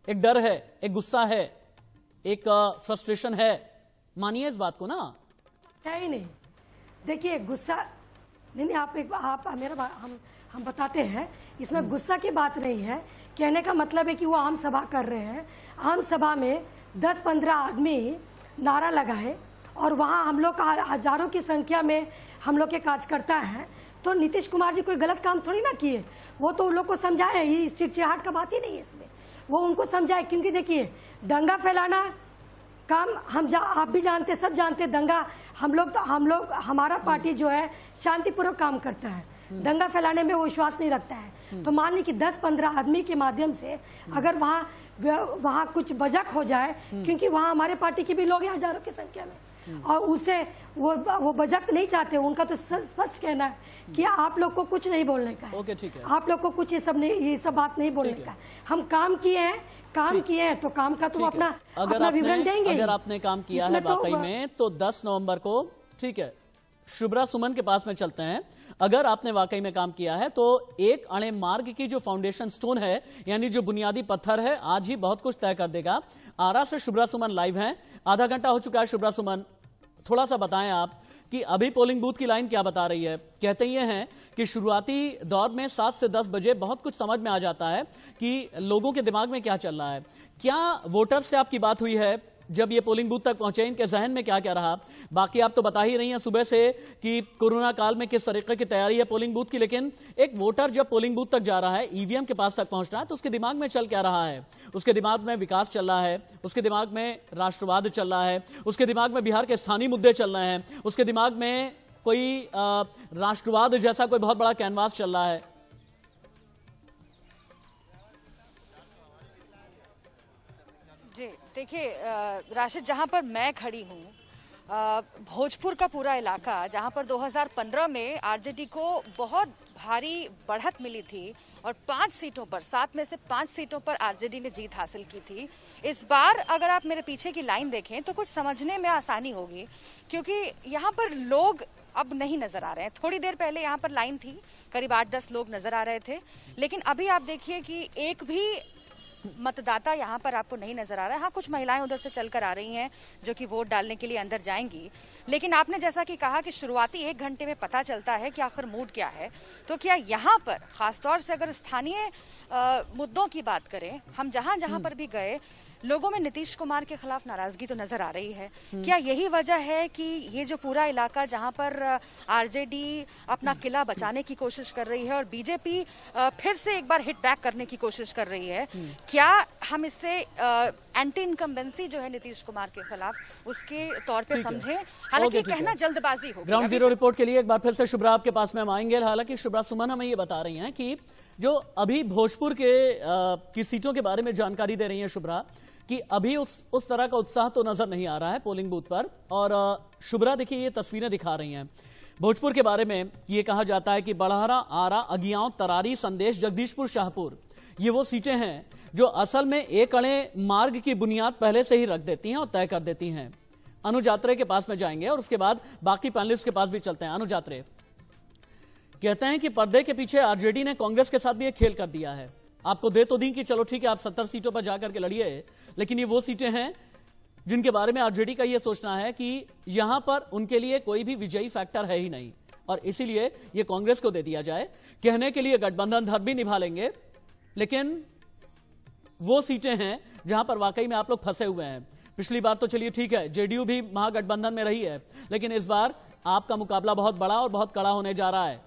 एक डर है, एक गुस्सा है, एक फ्रस्ट्रेशन है। मानिए इस बात को ना। है ही नहीं। देखिए, गुस्सा नहीं, हम बताते हैं, इसमें गुस्सा की बात नहीं है। कहने का मतलब है कि वो आम सभा कर रहे हैं, आम सभा में 10-15 आदमी नारा लगाए और वहाँ हम लोग हजारों की संख्या में हम लोग के कार्यकर्ता हैं। तो नीतीश कुमार जी कोई गलत काम थोड़ी ना किए, वो तो उन लोग को समझाए। ये चिड़चिड़ाहट का बात ही नहीं है इसमें, वो उनको समझाए। क्योंकि देखिए, दंगा फैलाना काम आप भी जानते, सब जानते, दंगा हम लोग हमारा पार्टी जो है शांतिपूर्वक काम करता है, दंगा फैलाने में वो विश्वास नहीं रखता है। तो मान ली कि 10-15 आदमी के माध्यम से अगर वहाँ कुछ बजक हो जाए, क्योंकि वहाँ हमारे पार्टी के भी लोग हैं हजारों की संख्या में, और उससे वो बजट नहीं चाहते। उनका तो स्पष्ट कहना है कि आप लोग को कुछ नहीं बोलने का है, ठीक है, आप लोग को कुछ ये सब बात नहीं बोलने का है। हम काम किए हैं तो काम का तो अपना विवरण देंगे। अगर आपने काम किया है वाकई में तो 10 नवंबर को, ठीक है, शुभ्रा सुमन के पास में चलते हैं। अगर आपने वाकई में काम किया है तो एक अणे मार्ग की जो फाउंडेशन स्टोन है, यानी जो बुनियादी पत्थर है, आज ही बहुत कुछ तय कर देगा। आरा से शुभ्रा सुमन लाइव हैं, आधा घंटा हो चुका है। शुभ्रा सुमन, थोड़ा सा बताएं आप कि अभी पोलिंग बूथ की लाइन क्या बता रही है। कहते ये हैं कि शुरुआती दौर में 7 से 10 बजे बहुत कुछ समझ में आ जाता है कि लोगों के दिमाग में क्या चल रहा है। क्या वोटर से आपकी बात हुई है जब ये पोलिंग बूथ तक पहुंचे, इनके जहन में क्या क्या रहा? बाकी आप तो बता ही रही हैं सुबह से कि कोरोना काल में किस तरीके की तैयारी है पोलिंग बूथ की, लेकिन एक वोटर जब पोलिंग बूथ तक जा रहा है, ईवीएम के पास तक पहुंच रहा है, तो उसके दिमाग में चल क्या रहा है? उसके दिमाग में विकास चल रहा है, उसके दिमाग में राष्ट्रवाद चल रहा है, उसके दिमाग में बिहार के स्थानीय मुद्दे चल रहे हैं, उसके दिमाग में कोई राष्ट्रवाद जैसा कोई बहुत बड़ा कैनवास चल रहा है। जी देखिए राशिद, जहां पर मैं खड़ी हूं भोजपुर का पूरा इलाका, जहां पर 2015 में आरजेडी को बहुत भारी बढ़त मिली थी और 5 सीटों पर, 7 में से 5 सीटों पर आरजेडी ने जीत हासिल की थी। इस बार अगर आप मेरे पीछे की लाइन देखें तो कुछ समझने में आसानी होगी, क्योंकि यहाँ पर लोग अब नहीं नजर आ रहे हैं। थोड़ी देर पहले यहाँ पर लाइन थी, करीब 8-10 लोग नजर आ रहे थे, लेकिन अभी आप देखिए कि एक भी मतदाता यहाँ पर आपको नहीं नजर आ रहा है। हाँ, कुछ महिलाएं उधर से चलकर आ रही हैं जो कि वोट डालने के लिए अंदर जाएंगी, लेकिन आपने जैसा कि कहा कि शुरुआती 1 घंटे में पता चलता है कि आखिर मूड क्या है। तो क्या यहाँ पर खासतौर से अगर स्थानीय मुद्दों की बात करें, हम जहां जहां पर भी गए, लोगों में नीतीश कुमार के खिलाफ नाराजगी तो नजर आ रही है। क्या यही वजह है कि ये जो पूरा इलाका जहां पर आरजेडी अपना किला बचाने की कोशिश कर रही है और बीजेपी फिर से एक बार हिट बैक करने की कोशिश कर रही है, क्या हम इससे एंटी इनकम्बेंसी जो है नीतीश कुमार के खिलाफ उसके तौर पे समझें? हालांकि कहना जल्दबाजी होगी। ग्राउंड जीरो रिपोर्ट के लिए एक बार फिर से शुभ्रा आपके पास में हम आएंगे। हालांकि शुभ्रा सुमन हमें ये बता रही हैं कि जो अभी भोजपुर के की सीटों के बारे में जानकारी दे रही है शुभ्रा, कि अभी उस तरह का उत्साह तो नजर नहीं आ रहा है पोलिंग बूथ पर। और शुभ्रा देखिए ये तस्वीरें दिखा रही हैं भोजपुर के बारे में। ये कहा जाता है कि बड़हरा, आरा, अगियां, तरारी, संदेश, जगदीशपुर, शाहपुर, ये वो सीटें हैं जो असल में एक अणे मार्ग की बुनियाद पहले से ही रख देती हैं और तय कर देती हैं। अनुज यात्रे के पास में जाएंगे और उसके बाद बाकी पैनलिस्ट के पास भी चलते हैं। अनुज यात्रे कहते हैं कि पर्दे के पीछे आरजेडी ने कांग्रेस के साथ भी एक खेल कर दिया है। आपको दे तो दी कि चलो ठीक है आप 70 सीटों पर जाकर के लड़िए, लेकिन ये वो सीटें हैं जिनके बारे में आरजेडी का ये सोचना है कि यहां पर उनके लिए कोई भी विजयी फैक्टर है ही नहीं, और इसीलिए ये कांग्रेस को दे दिया जाए। कहने के लिए गठबंधन धर्म भी निभा लेंगे, लेकिन वो सीटें हैं जहां पर वाकई में आप लोग फंसे हुए हैं। पिछली बार तो चलिए ठीक है जेडीयू भी महागठबंधन में रही है, लेकिन इस बार आपका मुकाबला बहुत बड़ा और बहुत कड़ा होने जा रहा है।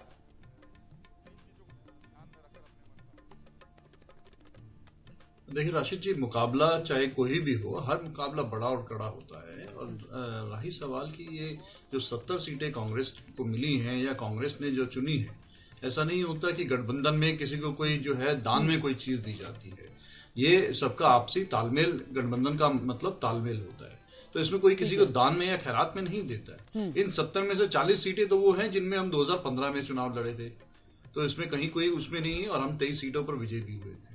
देखिए राशिद जी, मुकाबला चाहे कोई भी हो, हर मुकाबला बड़ा और कड़ा होता है। और रही सवाल कि ये जो 70 सीटें कांग्रेस को मिली हैं या कांग्रेस ने जो चुनी है, ऐसा नहीं होता कि गठबंधन में किसी को कोई जो है दान में कोई चीज दी जाती है। ये सबका आपसी तालमेल, गठबंधन का मतलब तालमेल होता है। तो इसमें कोई किसी को दान में या खैरात में नहीं देता है। इन 70 में से 40 सीटें तो वो हैं जिनमें हम 2015 में चुनाव लड़े थे, तो इसमें कहीं कोई उसमें नहीं है, और हम 23 सीटों पर विजय भी हुए थे।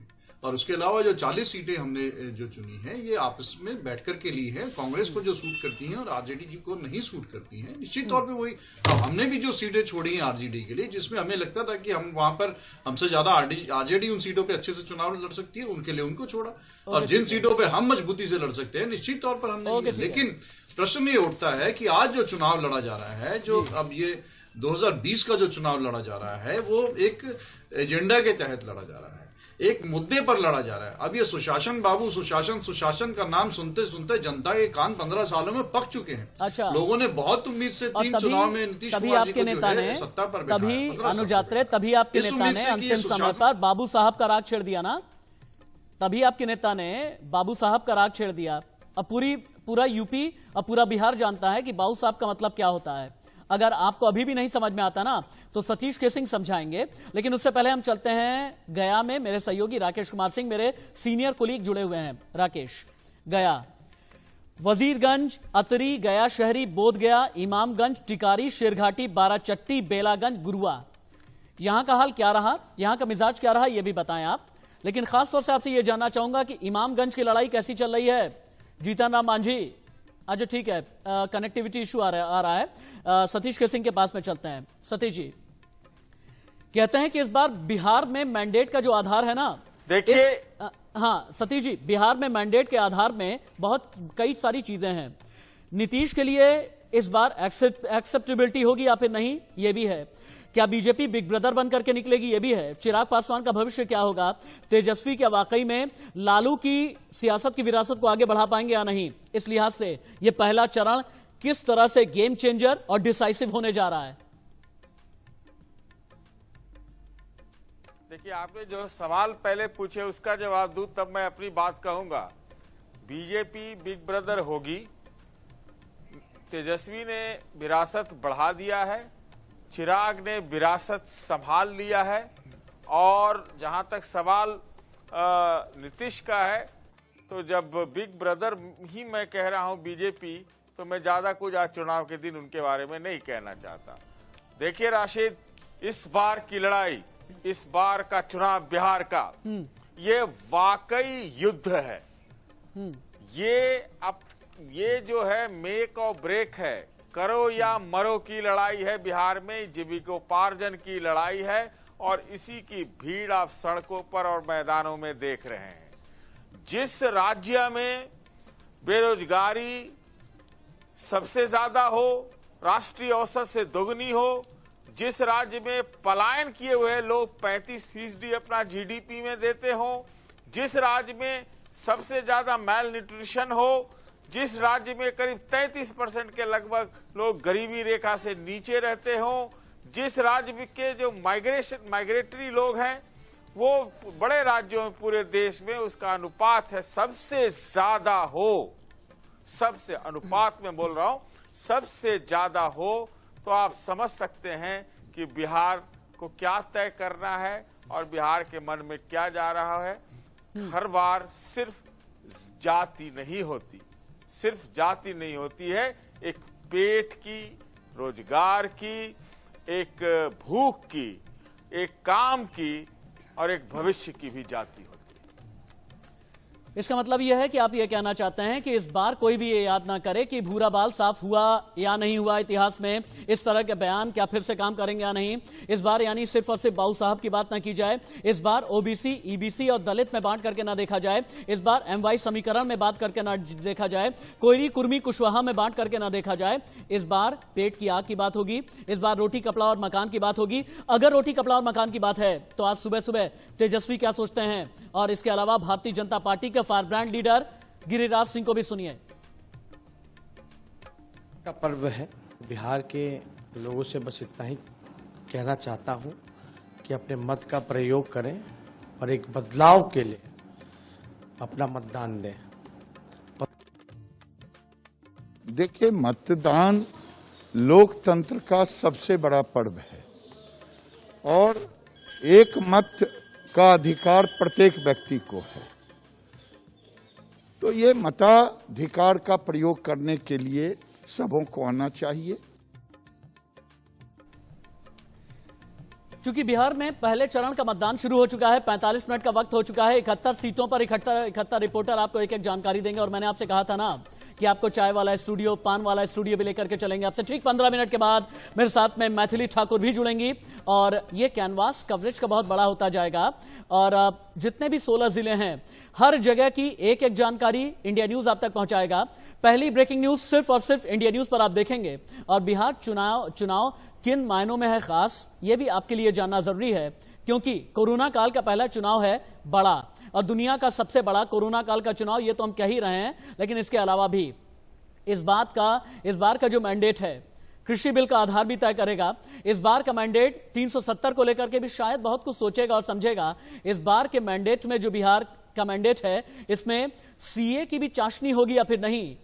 और उसके अलावा जो 40 सीटें हमने जो चुनी हैं, ये आपस में बैठकर के लिए है, कांग्रेस को जो सूट करती हैं और आरजेडी जी को नहीं सूट करती हैं। निश्चित तौर पे वही हमने भी जो सीटें छोड़ी हैं आरजेडी के लिए, जिसमें हमें लगता था कि हम वहां पर हमसे ज्यादा आरजेडी उन सीटों पे अच्छे से चुनाव लड़ सकती है, उनके लिए उनको छोड़ा। और जिन सीटों पे हम मजबूती से लड़ सकते हैं, निश्चित तौर पर हमने। लेकिन प्रश्न ये उठता है कि आज जो चुनाव लड़ा जा रहा है, जो अब ये 2020 का जो चुनाव लड़ा जा रहा है, वो एक एजेंडा के तहत लड़ा जा रहा है, एक मुद्दे पर लड़ा जा रहा है। अब ये सुशासन बाबू, सुशासन का नाम सुनते सुनते जनता के कान 15 सालों में पक चुके हैं। अच्छा, लोगों ने बहुत उम्मीद से 3 चुनाव में नीतीश कुमार जी को जो है सत्ता पर बैठाया। तभी अनुज यात्रे, तभी आपके नेता ने अंतिम समय पर बाबू साहब का राग छेड़ दिया ना, तभी आपके नेता ने बाबू साहब का राग छेड़ दिया। अब पूरा यूपी और पूरा बिहार जानता है कि बाबू साहब का मतलब क्या होता है। अगर आपको अभी भी नहीं समझ में आता ना, तो सतीश के सिंह समझाएंगे। लेकिन उससे पहले हम चलते हैं गया में। मेरे सहयोगी राकेश कुमार सिंह, मेरे सीनियर कुलीग जुड़े हुए हैं। राकेश, गया, वजीरगंज, अतरी, गया शहरी, बोधगया, इमामगंज, टिकारी, शेरघाटी, बाराचट्टी, बेलागंज, गुरुआ, यहां का हाल क्या रहा, यहां का मिजाज क्या रहा, यह भी बताएं आप। लेकिन खासतौर से आपसे यह जानना चाहूंगा कि इमामगंज की लड़ाई कैसी चल रही है। जीतन राम मांझी, अच्छा ठीक है, कनेक्टिविटी इशू आ रहा है। सतीश के सिंह के पास में चलते हैं। सतीश जी कहते हैं कि इस बार बिहार में मैंडेट का जो आधार है ना, देखिए हाँ सतीश जी, बिहार में मैंडेट के आधार में बहुत कई सारी चीजें हैं। नीतीश के लिए इस बार एक्सेप्टेबिलिटी होगी या फिर नहीं, यह भी है। क्या बीजेपी बिग ब्रदर बनकर के निकलेगी, यह भी है। चिराग पासवान का भविष्य क्या होगा। तेजस्वी क्या वाकई में लालू की सियासत की विरासत को आगे बढ़ा पाएंगे या नहीं। इस लिहाज से यह पहला चरण किस तरह से गेम चेंजर और डिसाइसिव होने जा रहा है। देखिए, आपने जो सवाल पहले पूछे उसका जवाब दूं तब मैं अपनी बात कहूंगा। बीजेपी बिग ब्रदर होगी, तेजस्वी ने विरासत बढ़ा दिया है, चिराग ने विरासत संभाल लिया है, और जहां तक सवाल नीतीश का है, तो जब बिग ब्रदर ही मैं कह रहा हूं बीजेपी, तो मैं ज्यादा कुछ आज चुनाव के दिन उनके बारे में नहीं कहना चाहता। देखिए राशिद, इस बार की लड़ाई, इस बार का चुनाव बिहार का, ये वाकई युद्ध है। ये जो है मेक और ब्रेक है, करो या मरो की लड़ाई है बिहार में, जीविकोपार्जन की लड़ाई है, और इसी की भीड़ आप सड़कों पर और मैदानों में देख रहे हैं। जिस राज्य में बेरोजगारी सबसे ज्यादा हो, राष्ट्रीय औसत से दोगुनी हो, जिस राज्य में पलायन किए हुए लोग 35% अपना जीडीपी में देते हो, जिस राज्य में सबसे ज्यादा मैल न्यूट्रिशन हो, जिस राज्य में करीब 33% के लगभग लोग गरीबी रेखा से नीचे रहते हो, जिस राज्य के जो माइग्रेटरी लोग हैं, वो बड़े राज्यों में पूरे देश में उसका अनुपात है सबसे ज्यादा हो, सबसे अनुपात में बोल रहा हूं, सबसे ज्यादा हो, तो आप समझ सकते हैं कि बिहार को क्या तय करना है और बिहार के मन में क्या जा रहा है। हर बार सिर्फ जाति नहीं होती, सिर्फ जाति नहीं होती है, एक पेट की, रोजगार की, एक भूख की, एक काम की और एक भविष्य की भी जाति होती है। इसका मतलब यह है कि आप यह कहना चाहते हैं कि इस बार कोई भी ये याद ना करे कि भूरा बाल साफ हुआ या नहीं हुआ इतिहास में, इस तरह के बयान क्या फिर से काम करेंगे या नहीं। इस बार यानी सिर्फ और सिर्फ बाबू साहब की बात ना की जाए, इस बार ओबीसी, ईबीसी और दलित में बांट करके ना देखा जाए, इस बार एमवाई समीकरण में बात करके ना देखा जाए, कोयरी कुर्मी कुशवाहा में बांट करके ना देखा जाए। इस बार पेट की आग की बात होगी, इस बार रोटी कपड़ा और मकान की बात होगी। अगर रोटी कपड़ा और मकान की बात है तो आज सुबह सुबह तेजस्वी क्या सोचते हैं, और इसके अलावा भारतीय जनता पार्टी के fire brand leader Giriraj Singh को भी सुनिए। का पर्व है, बिहार के लोगों से बस इतना ही कहना चाहता हूं कि अपने मत का प्रयोग करें और एक बदलाव के लिए अपना मतदान दें। देखिए, मतदान लोकतंत्र का सबसे बड़ा पर्व है और एक मत का अधिकार प्रत्येक व्यक्ति को है। तो ये मताधिकार का प्रयोग करने के लिए सबों को आना चाहिए। चूंकि बिहार में पहले चरण का मतदान शुरू हो चुका है, 45 मिनट का वक्त हो चुका है, 71 सीटों पर 71 रिपोर्टर आपको एक एक जानकारी देंगे। और मैंने आपसे कहा था ना कि आपको चाय वाला स्टूडियो, पान वाला स्टूडियो भी लेकर के चलेंगे। आपसे ठीक 15 मिनट के बाद मेरे साथ में मैथिली ठाकुर भी जुड़ेंगी और ये कैनवास कवरेज का बहुत बड़ा होता जाएगा। और जितने भी 16 जिले हैं, हर जगह की एक एक जानकारी इंडिया न्यूज आप तक पहुंचाएगा। पहली ब्रेकिंग न्यूज सिर्फ और सिर्फ इंडिया न्यूज पर आप देखेंगे। और बिहार चुनाव किन मायनों में है खास, ये भी आपके लिए जानना जरूरी है, क्योंकि कोरोना काल का पहला चुनाव है बड़ा, और दुनिया का सबसे बड़ा कोरोना काल का चुनाव, ये तो हम कह ही रहे हैं। लेकिन इसके अलावा भी इस बार का जो मैंडेट है, कृषि बिल का आधार भी तय करेगा। इस बार का मैंडेट 370 को लेकर के भी शायद बहुत कुछ सोचेगा और समझेगा। इस बार के मैंडेट में जो बिहार का मैंडेट है, इसमें सीए की भी चाशनी होगी या फिर नहीं,